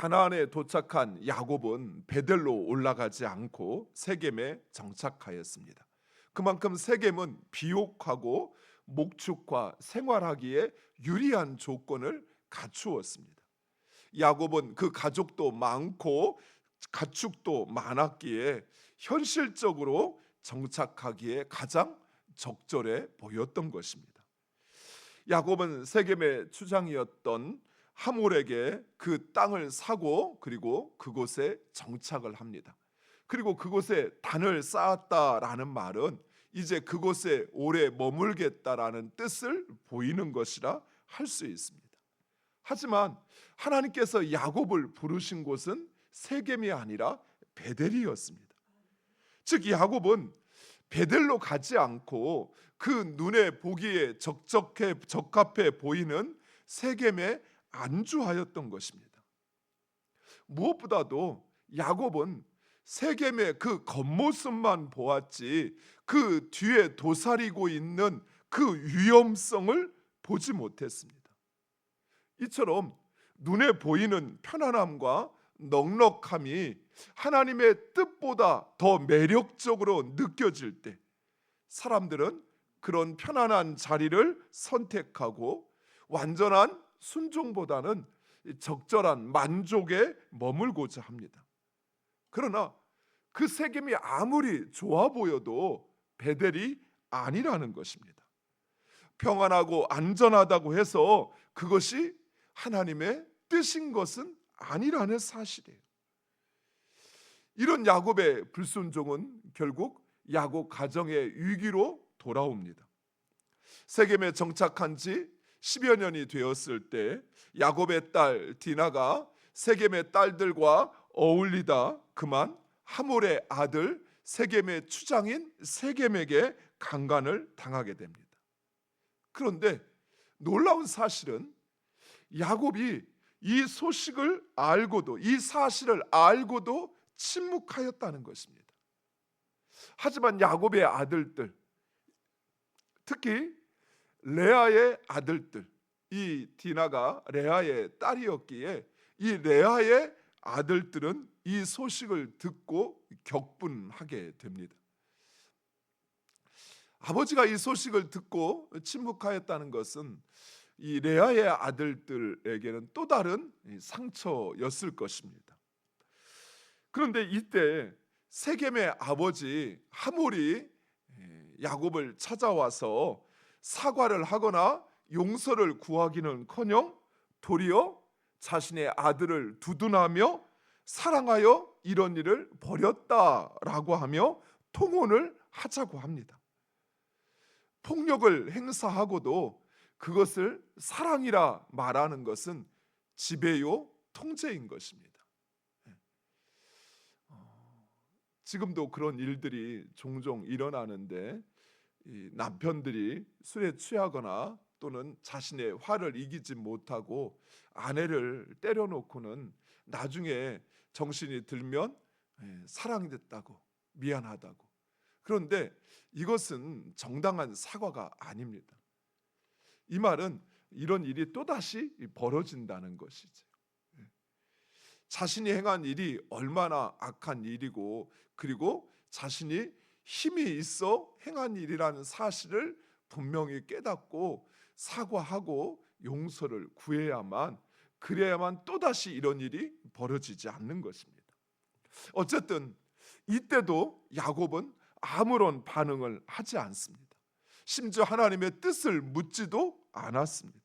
가나안에 도착한 야곱은 베델로 올라가지 않고 세겜에 정착하였습니다. 그만큼 세겜은 비옥하고 목축과 생활하기에 유리한 조건을 갖추었습니다. 야곱은 그 가족도 많고 가축도 많았기에 현실적으로 정착하기에 가장 적절해 보였던 것입니다. 야곱은 세겜의 추장이었던 하몰에게 그 땅을 사고 그리고 그곳에 정착을 합니다. 그리고 그곳에 단을 쌓았다라는 말은 이제 그곳에 오래 머물겠다라는 뜻을 보이는 것이라 할 수 있습니다. 하지만 하나님께서 야곱을 부르신 곳은 세겜이 아니라 베델이었습니다. 즉 야곱은 베델로 가지 않고 그 눈에 보기에 적합해 보이는 세겜에 안주하였던 것입니다. 무엇보다도 야곱은 세겜의 그 겉모습만 보았지 그 뒤에 도사리고 있는 그 위험성을 보지 못했습니다. 이처럼 눈에 보이는 편안함과 넉넉함이 하나님의 뜻보다 더 매력적으로 느껴질 때 사람들은 그런 편안한 자리를 선택하고 완전한 순종보다는 적절한 만족에 머물고자 합니다. 그러나 그 세겜이 아무리 좋아 보여도 베델이 아니라는 것입니다. 평안하고 안전하다고 해서 그것이 하나님의 뜻인 것은 아니라는 사실이에요. 이런 야곱의 불순종은 결국 야곱 가정의 위기로 돌아옵니다. 세겜에 정착한 지 10여 년이 되었을 때 야곱의 딸 디나가 세겜의 딸들과 어울리다 그만 하몰의 아들 세겜의 추장인 세겜에게 강간을 당하게 됩니다. 그런데 놀라운 사실은 야곱이 이 소식을 알고도 이 사실을 알고도 침묵하였다는 것입니다. 하지만 야곱의 아들들, 특히 레아의 아들들, 이 디나가 레아의 딸이었기에 이 레아의 아들들은 이 소식을 듣고 격분하게 됩니다. 아버지가 이 소식을 듣고 침묵하였다는 것은 이 레아의 아들들에게는 또 다른 상처였을 것입니다. 그런데 이때 세겜의 아버지 하몰이 야곱을 찾아와서 사과를 하거나 용서를 구하기는커녕 도리어 자신의 아들을 두둔하며 사랑하여 이런 일을 벌였다라고 하며 통혼을 하자고 합니다. 폭력을 행사하고도 그것을 사랑이라 말하는 것은 지배요 통제인 것입니다. 지금도 그런 일들이 종종 일어나는데 이 남편들이 술에 취하거나 또는 자신의 화를 이기지 못하고 아내를 때려놓고는 나중에 정신이 들면 사랑됐다고 미안하다고. 그런데 이것은 정당한 사과가 아닙니다. 이 말은 이런 일이 또다시 벌어진다는 것이죠. 자신이 행한 일이 얼마나 악한 일이고 그리고 자신이 힘이 있어 행한 일이라는 사실을 분명히 깨닫고 사과하고 용서를 구해야만 그래야만 또다시 이런 일이 벌어지지 않는 것입니다. 어쨌든 이때도 야곱은 아무런 반응을 하지 않습니다. 심지어 하나님의 뜻을 묻지도 않았습니다.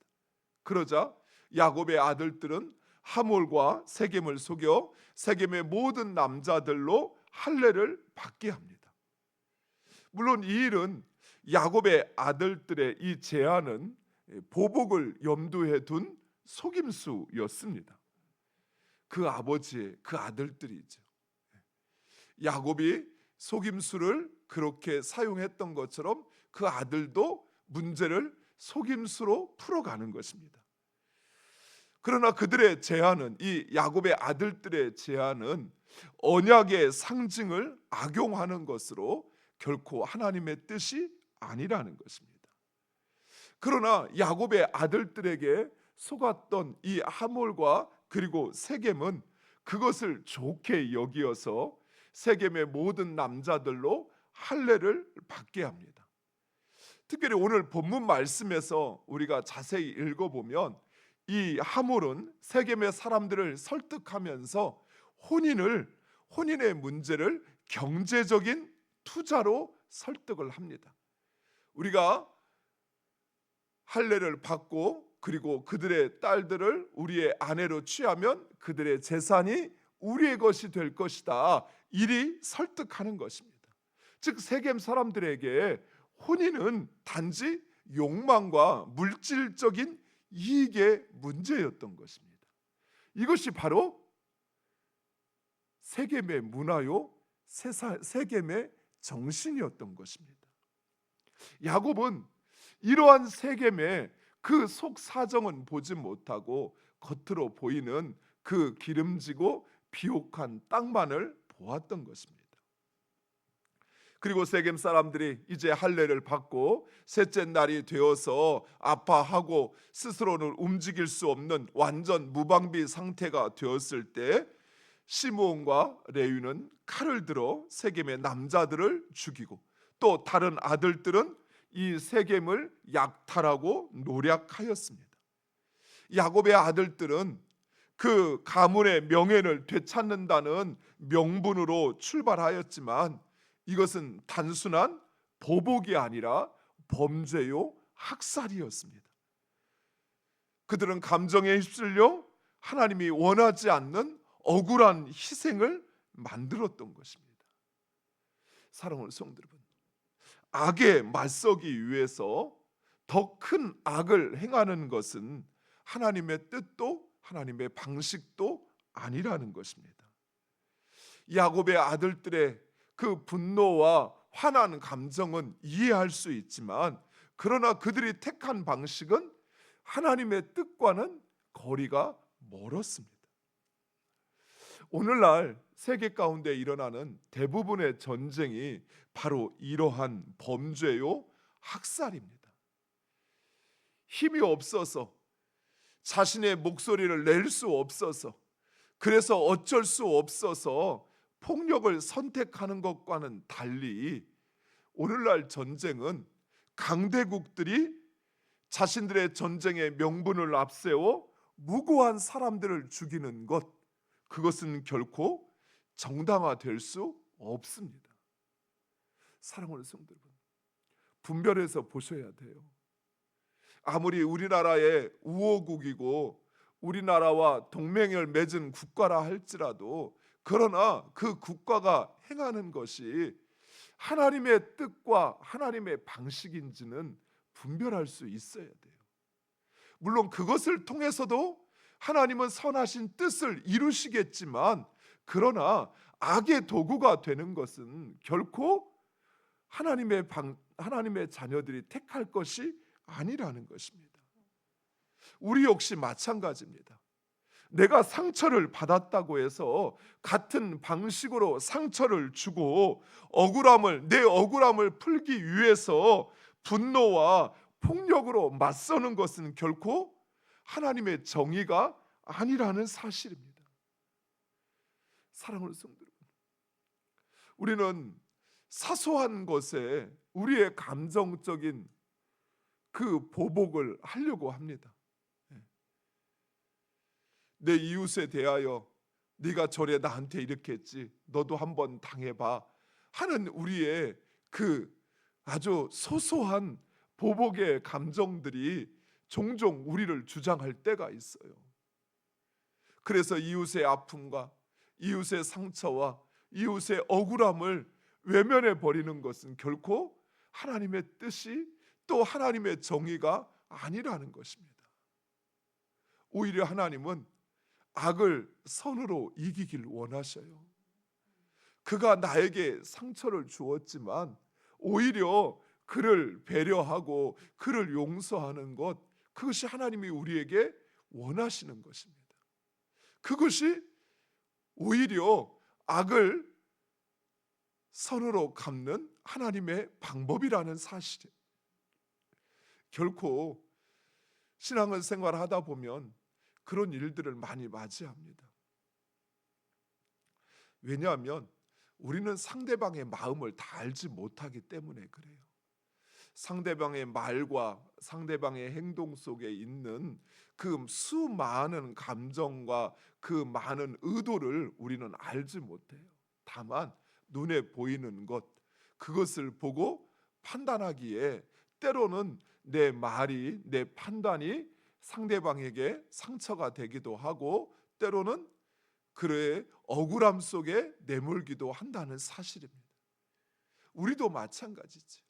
그러자 야곱의 아들들은 하몰과 세겜을 속여 세겜의 모든 남자들로 할례를 받게 합니다. 물론 이 일은 야곱의 아들들의 이 제안은 보복을 염두에 둔 속임수였습니다. 그 아버지의 그 아들들이죠. 야곱이 속임수를 그렇게 사용했던 것처럼 그 아들도 문제를 속임수로 풀어가는 것입니다. 그러나 그들의 제안은 이 야곱의 아들들의 제안은 언약의 상징을 악용하는 것으로 결코 하나님의 뜻이 아니라는 것입니다. 그러나 야곱의 아들들에게 속았던 이 하몰과 그리고 세겜은 그것을 좋게 여기어서 세겜의 모든 남자들로 할례를 받게 합니다. 특별히 오늘 본문 말씀에서 우리가 자세히 읽어보면 이 하몰은 세겜의 사람들을 설득하면서 혼인의 문제를 경제적인 투자로 설득을 합니다. 우리가 할례를 받고 그리고 그들의 딸들을 우리의 아내로 취하면 그들의 재산이 우리의 것이 될 것이다. 이리 설득하는 것입니다. 즉 세겜 사람들에게 혼인은 단지 욕망과 물질적인 이익의 문제였던 것입니다. 이것이 바로 세겜의 문화요, 세겜의 정신이었던 것입니다. 야곱은 이러한 세겜의 그 속 사정은 보지 못하고 겉으로 보이는 그 기름지고 비옥한 땅만을 보았던 것입니다. 그리고 세겜 사람들이 이제 할례를 받고 셋째 날이 되어서 아파하고 스스로는 움직일 수 없는 완전 무방비 상태가 되었을 때 시므온과 레위는 칼을 들어 세겜의 남자들을 죽이고 또 다른 아들들은 이 세겜을 약탈하고 노략하였습니다. 야곱의 아들들은 그 가문의 명예를 되찾는다는 명분으로 출발하였지만 이것은 단순한 보복이 아니라 범죄요 학살이었습니다. 그들은 감정에 휩쓸려 하나님이 원하지 않는 억울한 희생을 만들었던 것입니다. 사랑하는 성도 여러분, 악에 맞서기 위해서 더 큰 악을 행하는 것은 하나님의 뜻도 하나님의 방식도 아니라는 것입니다. 야곱의 아들들의 그 분노와 화난 감정은 이해할 수 있지만 그러나 그들이 택한 방식은 하나님의 뜻과는 거리가 멀었습니다. 오늘날 세계 가운데 일어나는 대부분의 전쟁이 바로 이러한 범죄요 학살입니다. 힘이 없어서 자신의 목소리를 낼 수 없어서 그래서 어쩔 수 없어서 폭력을 선택하는 것과는 달리 오늘날 전쟁은 강대국들이 자신들의 전쟁의 명분을 앞세워 무고한 사람들을 죽이는 것, 그것은 결코 정당화될 수 없습니다. 사랑하는 성도 여러분, 분별해서 보셔야 돼요. 아무리 우리나라의 우호국이고 우리나라와 동맹을 맺은 국가라 할지라도 그러나 그 국가가 행하는 것이 하나님의 뜻과 하나님의 방식인지는 분별할 수 있어야 돼요. 물론 그것을 통해서도 하나님은 선하신 뜻을 이루시겠지만 그러나 악의 도구가 되는 것은 결코 하나님의 자녀들이 택할 것이 아니라는 것입니다. 우리 역시 마찬가지입니다. 내가 상처를 받았다고 해서 같은 방식으로 상처를 주고 내 억울함을 풀기 위해서 분노와 폭력으로 맞서는 것은 결코 하나님의 정의가 아니라는 사실입니다. 사랑하는 성도 여러분, 우리는 사소한 것에 우리의 감정적인 그 보복을 하려고 합니다. 내 이웃에 대하여 네가 전에 나한테 이렇게 했지, 너도 한번 당해봐 하는 우리의 그 아주 소소한 보복의 감정들이 종종 우리를 주장할 때가 있어요. 그래서 이웃의 아픔과 이웃의 상처와 이웃의 억울함을 외면해 버리는 것은 결코 하나님의 뜻이 또 하나님의 정의가 아니라는 것입니다. 오히려 하나님은 악을 선으로 이기길 원하셔요. 그가 나에게 상처를 주었지만 오히려 그를 배려하고 그를 용서하는 것, 그것이 하나님이 우리에게 원하시는 것입니다. 그것이 오히려 악을 선으로 갚는 하나님의 방법이라는 사실이에요. 결코 신앙을 생활하다 보면 그런 일들을 많이 맞이합니다. 왜냐하면 우리는 상대방의 마음을 다 알지 못하기 때문에 그래요. 상대방의 말과 상대방의 행동 속에 있는 그 수많은 감정과 그 많은 의도를 우리는 알지 못해요. 다만 눈에 보이는 것, 그것을 보고 판단하기에 때로는 내 말이, 내 판단이 상대방에게 상처가 되기도 하고 때로는 그의 억울함 속에 내몰기도 한다는 사실입니다. 우리도 마찬가지지.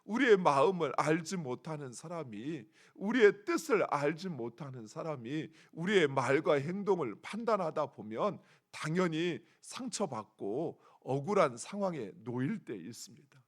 우리의 마음을 알지 못하는 사람이, 우리의 뜻을 알지 못하는 사람이 우리의 말과 행동을 판단하다 보면 당연히 상처받고 억울한 상황에 놓일 때 있습니다.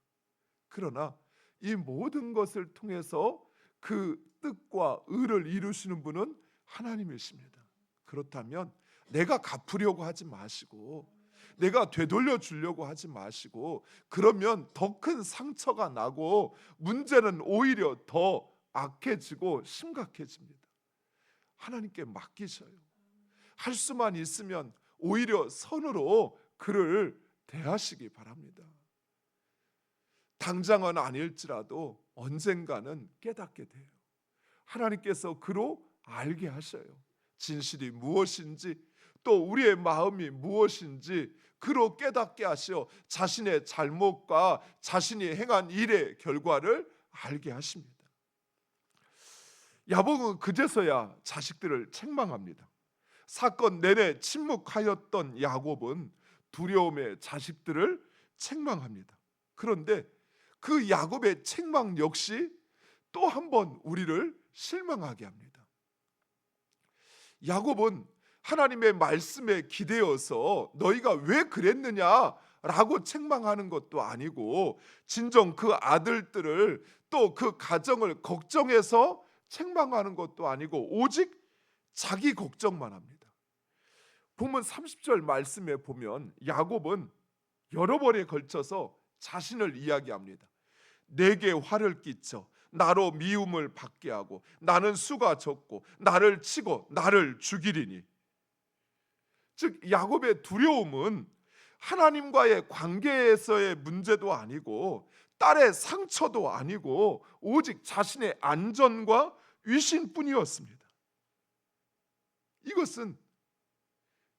그러나 이 모든 것을 통해서 그 뜻과 의를 이루시는 분은 하나님이십니다. 그렇다면 내가 갚으려고 하지 마시고, 내가 되돌려 주려고 하지 마시고, 그러면 더 큰 상처가 나고 문제는 오히려 더 악해지고 심각해집니다. 하나님께 맡기셔요. 할 수만 있으면 오히려 선으로 그를 대하시기 바랍니다. 당장은 아닐지라도 언젠가는 깨닫게 돼요. 하나님께서 그로 알게 하셔요. 진실이 무엇인지, 또 우리의 마음이 무엇인지 그로 깨닫게 하시어 자신의 잘못과 자신이 행한 일의 결과를 알게 하십니다. 야곱은 그제서야 자식들을 책망합니다. 사건 내내 침묵하였던 야곱은 두려움에 자식들을 책망합니다. 그런데 그 야곱의 책망 역시 또 한 번 우리를 실망하게 합니다. 야곱은 하나님의 말씀에 기대어서 너희가 왜 그랬느냐라고 책망하는 것도 아니고, 진정 그 아들들을 또 그 가정을 걱정해서 책망하는 것도 아니고 오직 자기 걱정만 합니다. 보면 30절 말씀에 보면 야곱은 여러 번에 걸쳐서 자신을 이야기합니다. 내게 화를 끼쳐 나로 미움을 받게 하고 나는 수가 적고 나를 치고 나를 죽이리니. 즉 야곱의 두려움은 하나님과의 관계에서의 문제도 아니고 딸의 상처도 아니고 오직 자신의 안전과 위신뿐이었습니다. 이것은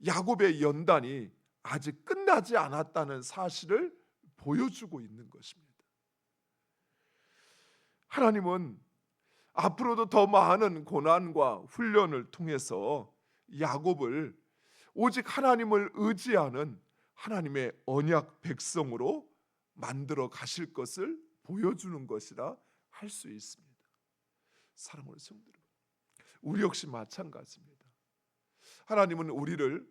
야곱의 연단이 아직 끝나지 않았다는 사실을 보여주고 있는 것입니다. 하나님은 앞으로도 더 많은 고난과 훈련을 통해서 야곱을 오직 하나님을 의지하는 하나님의 언약 백성으로 만들어 가실 것을 보여주는 것이라 할 수 있습니다. 사랑하는 성도 여러분, 우리 역시 마찬가지입니다. 하나님은 우리를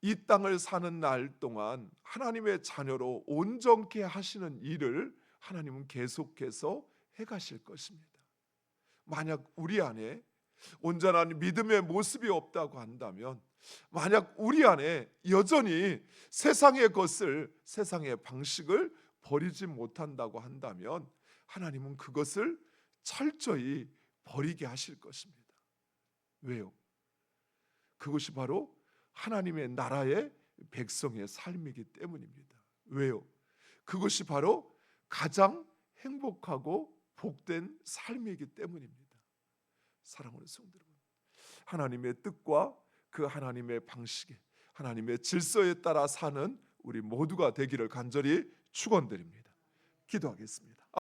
이 땅을 사는 날 동안 하나님의 자녀로 온전케 하시는 일을 하나님은 계속해서 해가실 것입니다. 만약 우리 안에 온전한 믿음의 모습이 없다고 한다면, 만약 우리 안에 여전히 세상의 것을, 세상의 방식을 버리지 못한다고 한다면 하나님은 그것을 철저히 버리게 하실 것입니다. 왜요? 그것이 바로 하나님의 나라의 백성의 삶이기 때문입니다. 왜요? 그것이 바로 가장 행복하고 복된 삶이기 때문입니다. 사랑하는 성도 여러분, 하나님의 뜻과 그 하나님의 방식에, 하나님의 질서에 따라 사는 우리 모두가 되기를 간절히 축원드립니다. 기도하겠습니다.